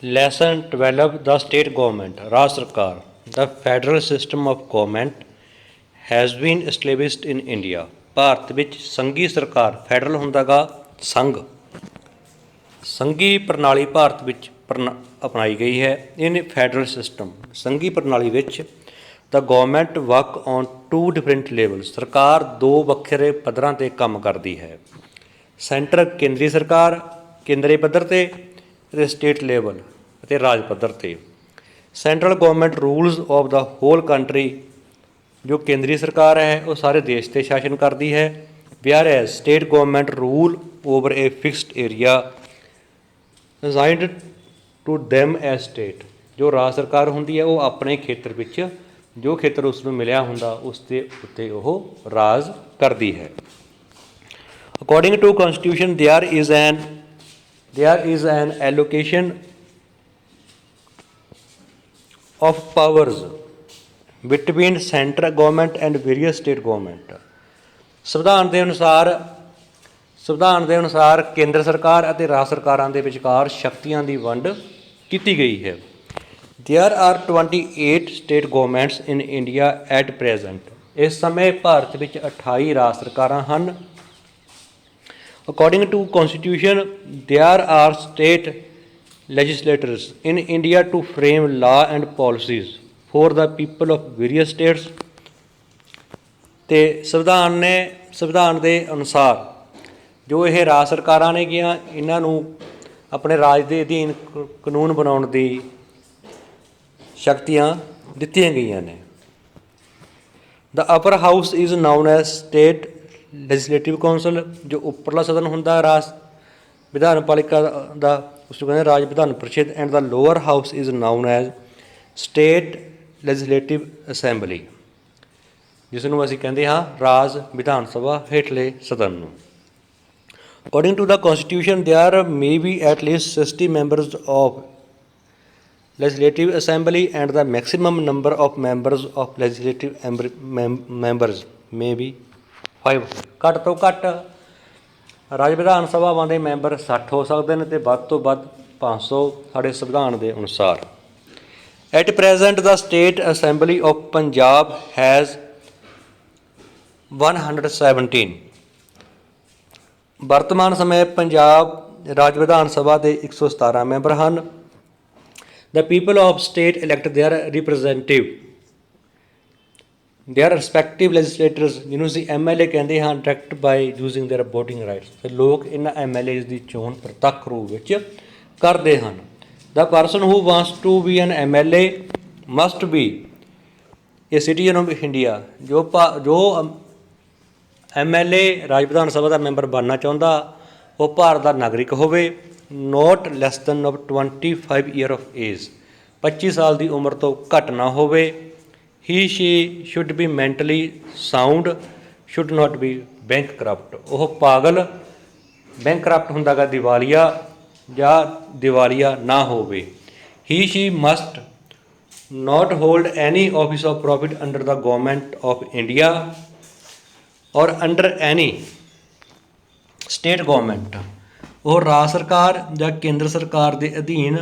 Lesson 12 The State Government Raj Sarkar The federal system of government has been established in India. Bharat ਵਿੱਚ ਸੰਘੀ ਸਰਕਾਰ federal ਹੁੰਦਾ ਗਾ ਸੰਘ ਸੰਘੀ ਪ੍ਰਣਾਲੀ ਭਾਰਤ ਵਿੱਚ ਅਪਣਾਈ ਗਈ ਹੈ। ਇਨ ਫੈਡਰਲ ਸਿਸਟਮ ਸੰਘੀ ਪ੍ਰਣਾਲੀ ਵਿੱਚ the government work on two different level ਸਰਕਾਰ ਦੋ ਵੱਖਰੇ ਪੱਧਰਾਂ 'ਤੇ ਕੰਮ ਕਰਦੀ ਹੈ। ਸੈਂਟਰ ਕੇਂਦਰੀ ਸਰਕਾਰ ਕੇਂਦਰੀ ਪੱਧਰ 'ਤੇ ਅਤੇ ਸਟੇਟ ਲੈਵਲ ਅਤੇ ਰਾਜ ਪੱਧਰ 'ਤੇ। Central government rules of the whole country ਜੋ ਕੇਂਦਰੀ ਸਰਕਾਰ ਹੈ ਉਹ ਸਾਰੇ ਦੇਸ਼ 'ਤੇ ਸ਼ਾਸਨ ਕਰਦੀ ਹੈ। Whereas state government rule over a fixed area assigned to them as state. ਜੋ ਰਾਜ ਸਰਕਾਰ ਹੁੰਦੀ ਹੈ ਉਹ ਆਪਣੇ ਖੇਤਰ ਵਿੱਚ ਜੋ ਖੇਤਰ ਉਸ ਨੂੰ ਮਿਲਿਆ ਹੁੰਦਾ ਉਸ ਦੇ ਉੱਤੇ ਉਹ ਰਾਜ ਕਰਦੀ ਹੈ। According to constitution there is an allocation of powers between central government and various state government। ਸੰਵਿਧਾਨ ਦੇ ਅਨੁਸਾਰ ਕੇਂਦਰ ਸਰਕਾਰ ਅਤੇ ਰਾਜ ਸਰਕਾਰਾਂ ਦੇ ਵਿਚਕਾਰ ਸ਼ਕਤੀਆਂ ਦੀ ਵੰਡ ਕੀਤੀ ਗਈ ਹੈ। There are 28 state governments in India at present। ਇਸ ਸਮੇਂ ਭਾਰਤ ਵਿੱਚ 28 ਰਾਜ ਸਰਕਾਰਾਂ ਹਨ। According to Constitution, there are state legislators in India to frame law and policies for the people of various states। ਤੇ ਸੰਵਿਧਾਨ ਦੇ ਅਨੁਸਾਰ ਜੋ ਇਹ ਰਾਜ ਸਰਕਾਰਾਂ ਨੇ ਗੀਆਂ ਇਹਨਾਂ ਨੂੰ ਆਪਣੇ ਰਾਜ ਦੇ ਅਧੀਨ ਕਾਨੂੰਨ ਬਣਾਉਣ ਦੀ ਸ਼ਕਤੀਆਂ ਦਿੱਤੀਆਂ ਗਈਆਂ ਨੇ। The upper house is known as state legislative council ਜੋ ਉੱਪਰਲਾ ਸਦਨ ਹੁੰਦਾ ਰਾਜ ਵਿਧਾਨ ਪਾਲਿਕਾ ਦਾ ਉਸ ਨੂੰ ਕਹਿੰਦੇ ਰਾਜ ਵਿਧਾਨ ਪਰਿਸ਼ਦ। And the lower house is known as state legislative assembly ਜਿਸ ਨੂੰ ਅਸੀਂ ਕਹਿੰਦੇ ਹਾਂ ਰਾਜ ਵਿਧਾਨ ਸਭਾ ਹੇਠਲੇ ਸਦਨ ਨੂੰ। According to the constitution there may be at least 60 members of legislative assembly and the maximum number of members of legislative members may be 5। ਘੱਟ ਤੋਂ ਘੱਟ ਰਾਜ ਵਿਧਾਨ ਸਭਾਵਾਂ ਦੇ ਮੈਂਬਰ 60 ਹੋ ਸਕਦੇ ਨੇ ਅਤੇ ਵੱਧ ਤੋਂ ਵੱਧ 500 ਸਾਡੇ ਸੰਵਿਧਾਨ ਦੇ ਅਨੁਸਾਰ। At present the state assembly of Punjab has 117। ਵਰਤਮਾਨ ਸਮੇਂ ਪੰਜਾਬ ਰਾਜ ਵਿਧਾਨ ਸਭਾ ਦੇ 117 ਮੈਂਬਰ ਹਨ। The people of state elect their representative their respective legislators ਜਿਹਨੂੰ ਅਸੀਂ MLA ਕਹਿੰਦੇ ਹਾਂ direct by using their voting rights. ਅਤੇ ਲੋਕ ਇਹਨਾਂ MLAs ਦੀ ਚੋਣ ਪ੍ਰਤੱਖ ਰੂਪ ਵਿੱਚ ਕਰਦੇ ਹਨ। The person who wants to be an MLA must be a citizen of India. ਜੋ MLA ਰਾਜ ਵਿਧਾਨ ਸਭਾ ਦਾ ਮੈਂਬਰ ਬਣਨਾ ਚਾਹੁੰਦਾ ਉਹ ਭਾਰਤ ਦਾ ਨਾਗਰਿਕ ਹੋਵੇ। Not less than of 25 year of age 25 ਸਾਲ ਦੀ ਉਮਰ ਤੋਂ ਘੱਟ ਨਾ ਹੋਵੇ। He she should be mentally sound should not be bankrupt. ਉਹ ਪਾਗਲ ਬੈਂਕ ਕਰਪਟ ਹੁੰਦਾ ਗਾ ਦਿਵਾਲੀਆ ਜਾਂ ਦਿਵਾਲੀਆ ਨਾ ਹੋਵੇ। He she must not hold any office of profit under the government of India or under any state government. ਉਹ ਰਾਜ ਸਰਕਾਰ ਜਾਂ ਕੇਂਦਰ ਸਰਕਾਰ ਦੇ ਅਧੀਨ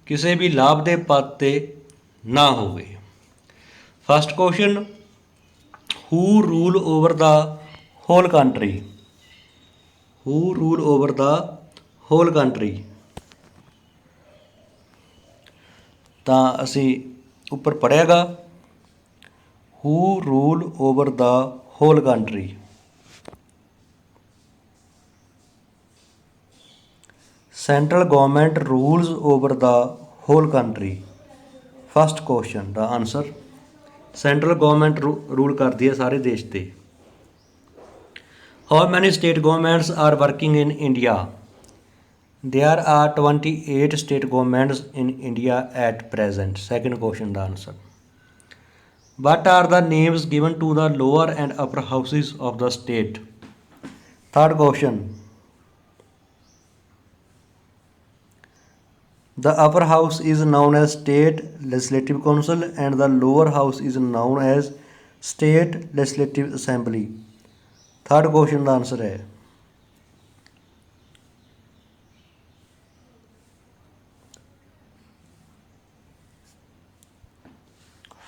ਕਿਸੇ ਵੀ ਲਾਭ ਦੇ ਪਦ 'ਤੇ ਨਾ ਹੋਵੇ। First question who rule over the whole country. Who rule over the whole country ਤਾਂ ਅਸੀਂ ਉੱਪਰ ਪੜ੍ਹਿਆ ਗਾ who rule over the whole country. Central government rules over the whole country. First question ਦਾ ਆਨਸਰ ਸੈਂਟਰਲ ਗੌਰਮੈਂਟ ਰੂਲ ਕਰਦੀ ਹੈ ਸਾਰੇ ਦੇਸ਼ 'ਤੇ। How many state governments are working in India. There are 28 state governments in India at present. Second question ਦਾ answer what are the names given to the lower and upper houses of the state. Third question the upper house is known as state legislative council and the lower house is known as state legislative assembly। Third question का answer है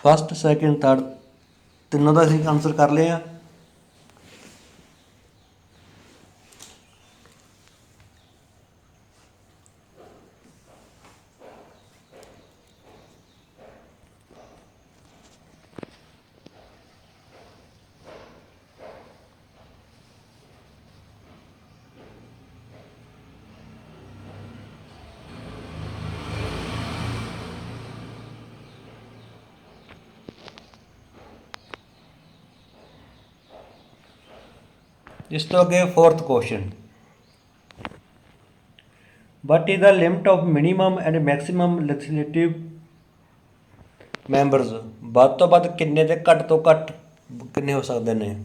first second third तीनों का असीं answer कर लिया। इस तो अगे fourth question, what is the limit of minimum and maximum legislative members, वध तो वध किन्ने ते घट तो घट किन्ने हो सकते हैं।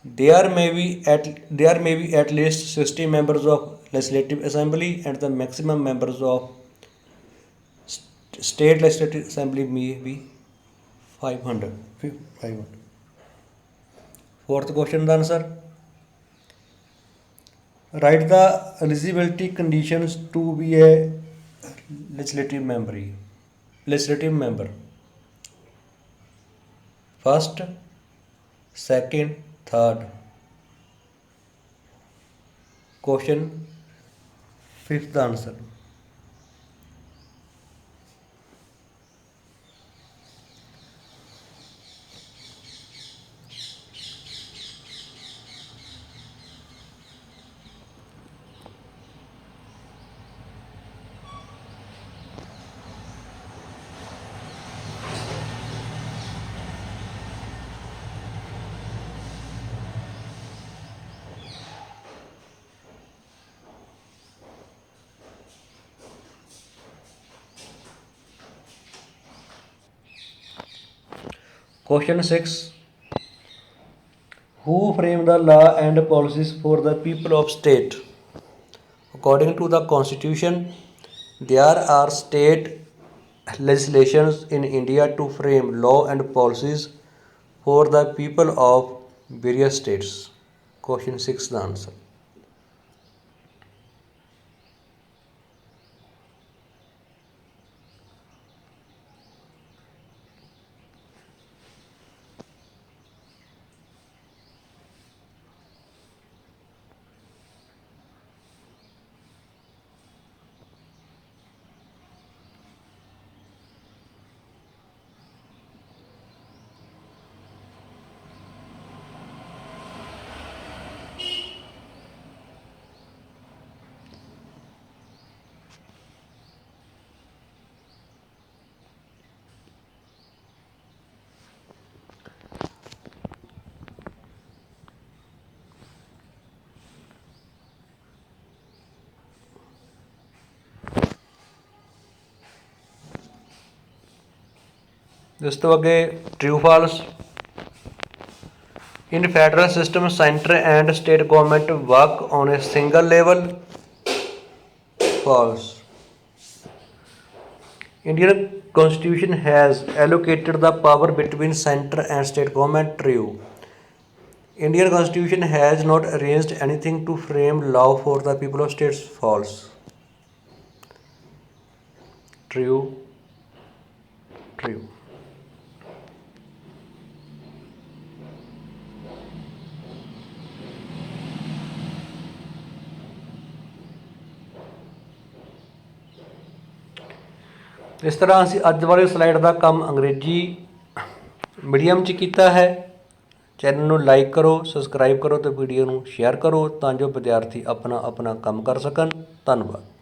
There may be at least 60 members of legislative assembly and the maximum members of state legislative assembly may be 500। Fourth question का answer, write the eligibility conditions to be a legislative member। First second third, question fifth answer. Question 6, who frame the law and policies for the people of state? According to the constitution, there are state legislations in India to frame law and policies for the people of various states। Question 6 the answer। इस तो अगे true false, in federal system centre and state government work on a single level. False, Indian constitution has allocated the power between centre and state government. True, Indian constitution has not arranged anything to frame law for the people of states. False, true true. इस तरह असीं अज वाली slide का काम अंग्रेजी medium च कीता है। चैनल नूं लाइक करो, सबसक्राइब करो तो वीडियो नूं शेयर करो तां जो विद्यार्थी अपना अपना काम कर सकन। धन्नवाद।